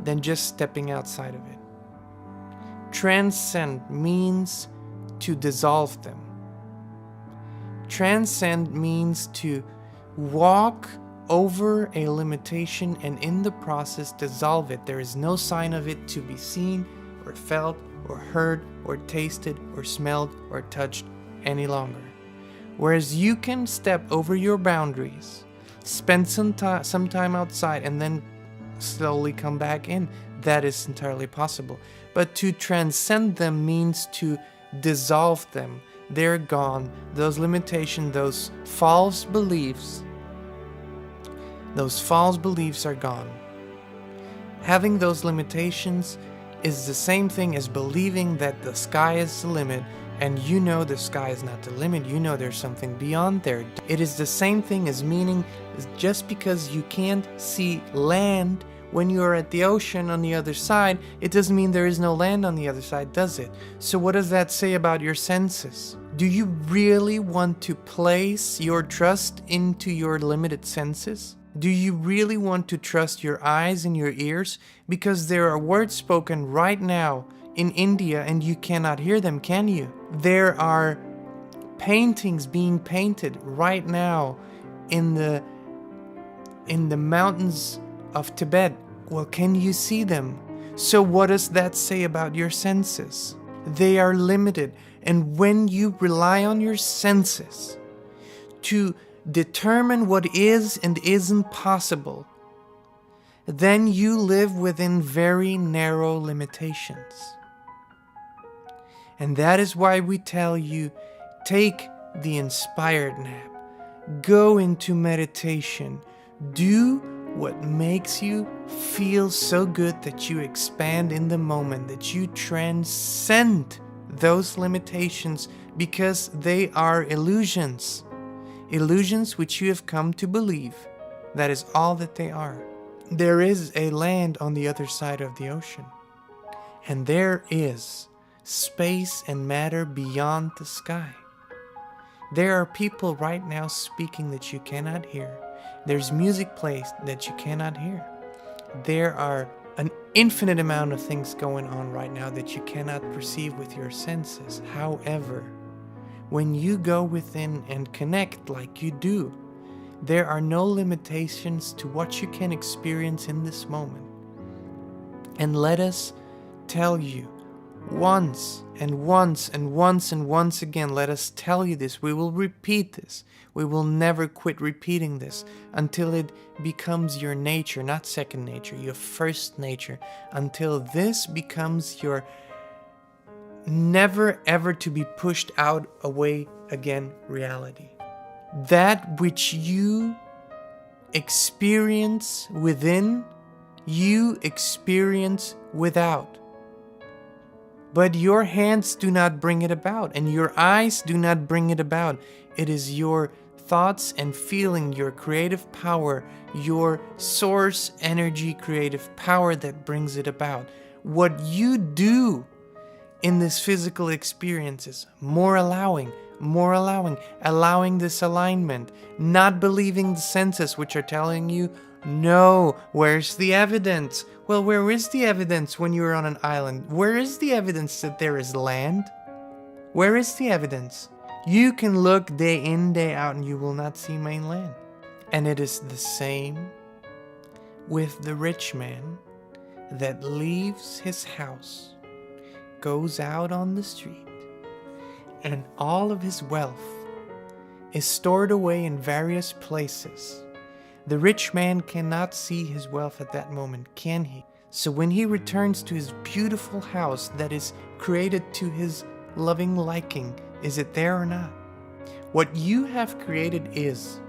than just stepping outside of it. Transcend means to dissolve them. Transcend means to walk over a limitation and in the process dissolve it. There is no sign of it to be seen or felt or heard or tasted or smelled or touched any longer. Whereas you can step over your boundaries, spend some time outside and then slowly come back in. That is entirely possible. But to transcend them means to dissolve them. They're gone. Those limitations, those false beliefs are gone. Having those limitations is the same thing as believing that the sky is the limit, and you know the sky is not the limit. You know there's something beyond there. It is the same thing as meaning just because you can't see land when you're at the ocean on the other side, it doesn't mean there is no land on the other side, does it? So what does that say about your senses? Do you really want to place your trust into your limited senses? Do you really want to trust your eyes and your ears? Because there are words spoken right now in India and you cannot hear them, can you? There are paintings being painted right now in the mountains of Tibet. Well, can you see them? So what does that say about your senses? They are limited. And when you rely on your senses to determine what is and isn't possible, then you live within very narrow limitations. And that is why we tell you, take the inspired nap, go into meditation, do what makes you feel so good that you expand in the moment, that you transcend those limitations because they are illusions. Illusions which you have come to believe. That is all that they are. There is a land on the other side of the ocean. And there is space and matter beyond the sky. There are people right now speaking that you cannot hear. There's music plays that you cannot hear. There are an infinite amount of things going on right now that you cannot perceive with your senses. However, when you go within and connect like you do, there are no limitations to what you can experience in this moment. And let us tell you, once and once and once and once again, let us tell you this. We will repeat this. We will never quit repeating this until it becomes your nature, not second nature, your first nature, until this becomes your never ever to be pushed out away again reality. That which you experience within, you experience without. But your hands do not bring it about, and your eyes do not bring it about. It is your thoughts and feeling, your creative power, your source energy creative power that brings it about. What you do in this physical experience is more allowing this alignment, not believing the senses which are telling you, no, where's the evidence? Well, where is the evidence when you're on an island? Where is the evidence that there is land? Where is the evidence? You can look day in, day out, and you will not see mainland. And it is the same with the rich man that leaves his house, goes out on the street, and all of his wealth is stored away in various places. The rich man cannot see his wealth at that moment, can he? So when he returns to his beautiful house that is created to his loving liking, is it there or not? What you have created is.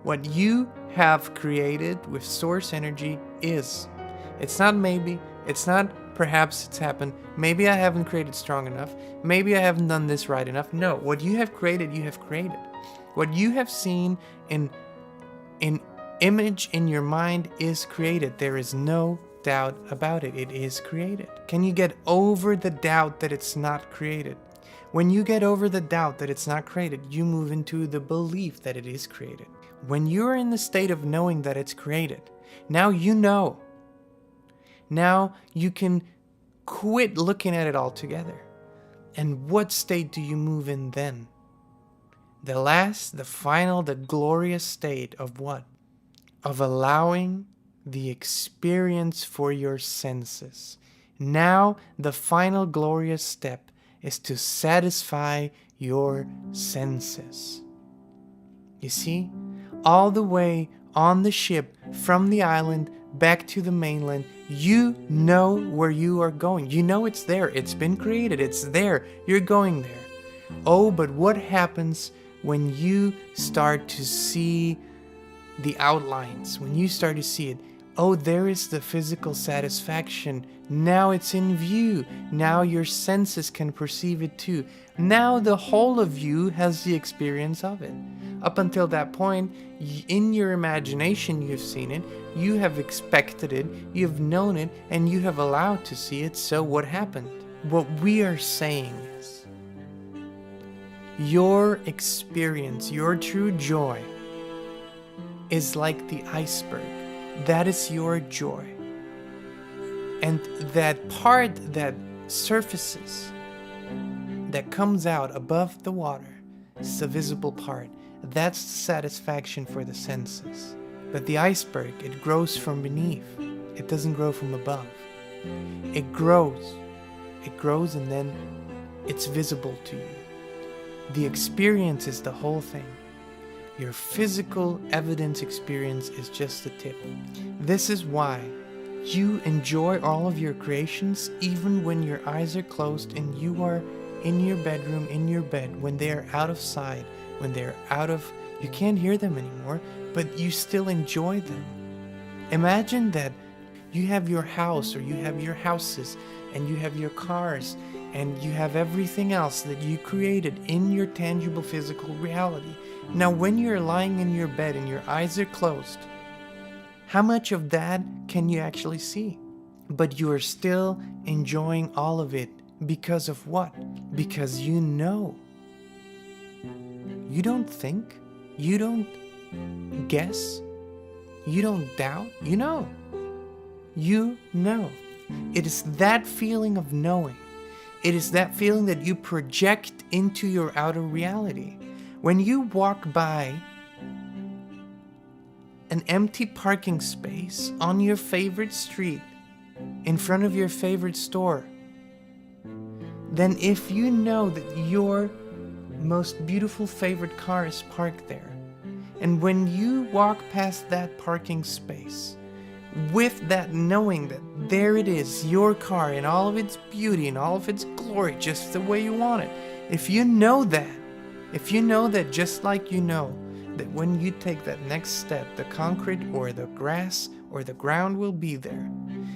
What you have created with source energy is. It's not maybe, it's not perhaps it's happened, maybe I haven't created strong enough, maybe I haven't done this right enough. No, what you have created, you have created. What you have seen in image in your mind is created. There is no doubt about it. It is created. Can you get over the doubt that it's not created? When you get over the doubt that it's not created, you move into the belief that it is created. When you're in the state of knowing that it's created, now you know. Now you can quit looking at it altogether. And what state do you move in then? The last, the final, the glorious state of what? Of allowing the experience for your senses. Now, the final glorious step is to satisfy your senses. You see, all the way on the ship from the island back to the mainland, you know where you are going. You know it's there. It's been created. It's there. You're going there. Oh, but what happens when you start to see the outlines? When you start to see it, oh, there is the physical satisfaction. Now it's in view. Now your senses can perceive it too. Now the whole of you has the experience of it. Up until that point, in your imagination, you've seen it, you have expected it, you've known it, and you have allowed to see it. So what happened? What we are saying is, your experience, your true joy, is like the iceberg. That is your joy. And that part that surfaces, that comes out above the water, is the visible part. That's the satisfaction for the senses. But the iceberg, it grows from beneath. It doesn't grow from above. It grows. It grows and then it's visible to you. The experience is the whole thing. Your physical evidence experience is just the tip. This is why you enjoy all of your creations even when your eyes are closed and you are in your bedroom, in your bed, when they are out of sight, when they're out of, you can't hear them anymore, but you still enjoy them. Imagine that you have your house, or you have your houses, and you have your cars, and you have everything else that you created in your tangible physical reality. Now, when you're lying in your bed and your eyes are closed, how much of that can you actually see? But you are still enjoying all of it. Because of what? Because you know. You don't think. You don't guess. You don't doubt. You know. You know. It is that feeling of knowing. It is that feeling that you project into your outer reality. When you walk by an empty parking space on your favorite street, in front of your favorite store, then if you know that your most beautiful favorite car is parked there, and when you walk past that parking space, with that knowing that there it is, your car in all of its beauty and all of its glory, just the way you want it, if you know that just like you know that when you take that next step, the concrete or the grass or the ground will be there,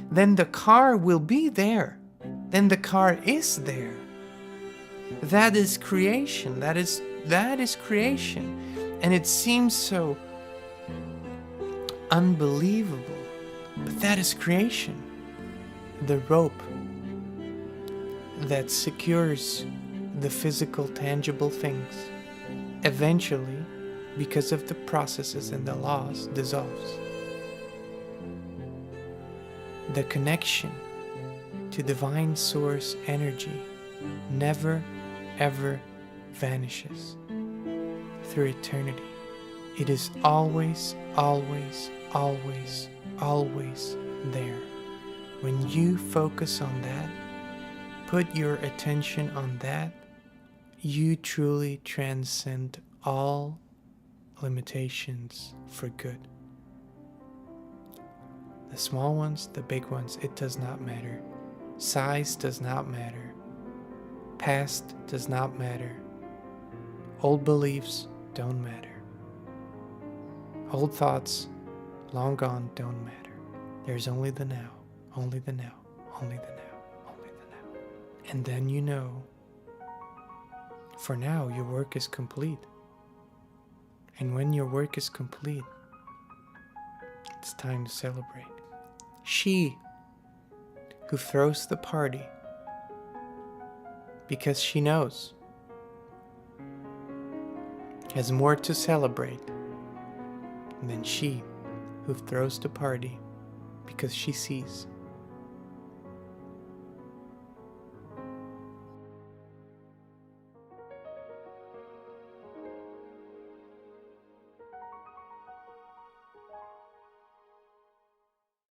then the car will be there. Then the car is there. That is creation. That is creation. And it seems so unbelievable, but that is creation. The rope that secures the physical, tangible things eventually, because of the processes and the laws, dissolves. The connection to divine source energy never ever vanishes through eternity. It is always, always, always, always there. When you focus on that, put your attention on that, you truly transcend all limitations for good. The small ones, the big ones, it does not matter. Size does not matter. Past does not matter. Old beliefs don't matter. Old thoughts, long gone, don't matter. There's only the now, only the now, only the now, only the now. And then you know, for now, your work is complete. And when your work is complete, it's time to celebrate. She who throws the party because she knows has more to celebrate than she who throws the party because she sees